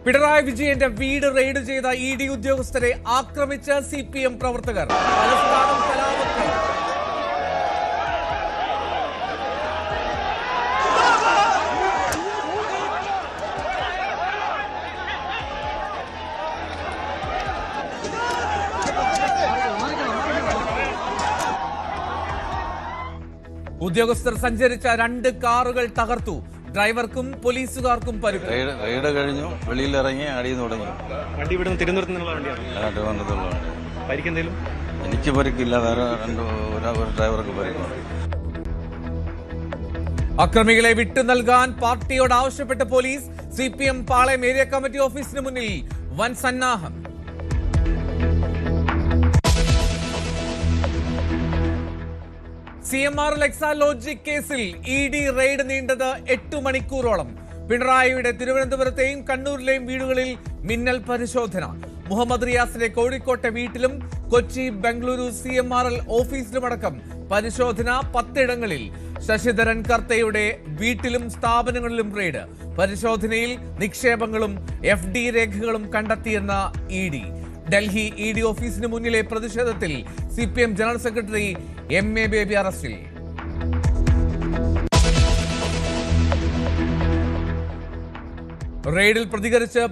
പിണറായി വിജയന്റെ വീട് റെയ്ഡ് ചെയ്ത ED ഉദ്യോഗസ്ഥരെ ആക്രമിച്ച CPM പ്രവർത്തകർ. തലസ്ഥാനം കലാപത്തിൽ. ഉദ്യോഗസ്ഥർ സഞ്ചരിച്ച 2 കാറുകൾ തകർത്തു. ഡ്രൈവർക്കും പോലീസുകാർക്കും പരിക്ക്. റെയ്ഡ് കഴിഞ്ഞു, വെളിയിലിറങ്ങി അടിയിൽ തുടങ്ങി. വണ്ടി ഇവിടുന്ന് തിരുവനന്തപുരത്തുനിന്നുള്ള വണ്ടിയാണ്. പരിക്കെന്തേലും? എനിക്ക് പരിക്കില്ല, വേറെ ഒരു ഡ്രൈവർക്ക് പരിക്കുണ്ട്. അക്രമികളെ വിട്ടു നൽകാൻ പാർട്ടിയോട് ആവശ്യപ്പെട്ട പോലീസ്. CPM പാളയം ഏരിയ കമ്മിറ്റി ഓഫീസിന് മുന്നിൽ വൻ സന്നാഹം. CMRL എക്സാലോജിക് കേസിൽ ED റെയ്ഡ് നീണ്ടത് 8 മണിക്കൂറോളം. പിണറായിയുടെ തിരുവനന്തപുരത്തെയും കണ്ണൂരിലെയും വീടുകളിൽ മിന്നൽ പരിശോധന. മുഹമ്മദ് റിയാസിന്റെ കോഴിക്കോട്ടെ വീട്ടിലും കൊച്ചി, ബംഗളൂരു CMRL ഓഫീസിലുമടക്കം പരിശോധന 10 ഇടങ്ങളിൽ. ശശിധരൻ കർത്തയുടെ വീട്ടിലും സ്ഥാപനങ്ങളിലും റെയ്ഡ്. പരിശോധനയിൽ നിക്ഷേപങ്ങളും FD രേഖകളും കണ്ടെത്തിയെന്ന ED. ഡൽഹി ED ഓഫീസിന് മുന്നിലെ പ്രതിഷേധത്തിൽ CPM general secretary MA baby അറസ്റ്റിൽ. റെയ്ഡിൽ പ്രതികരിച്ച്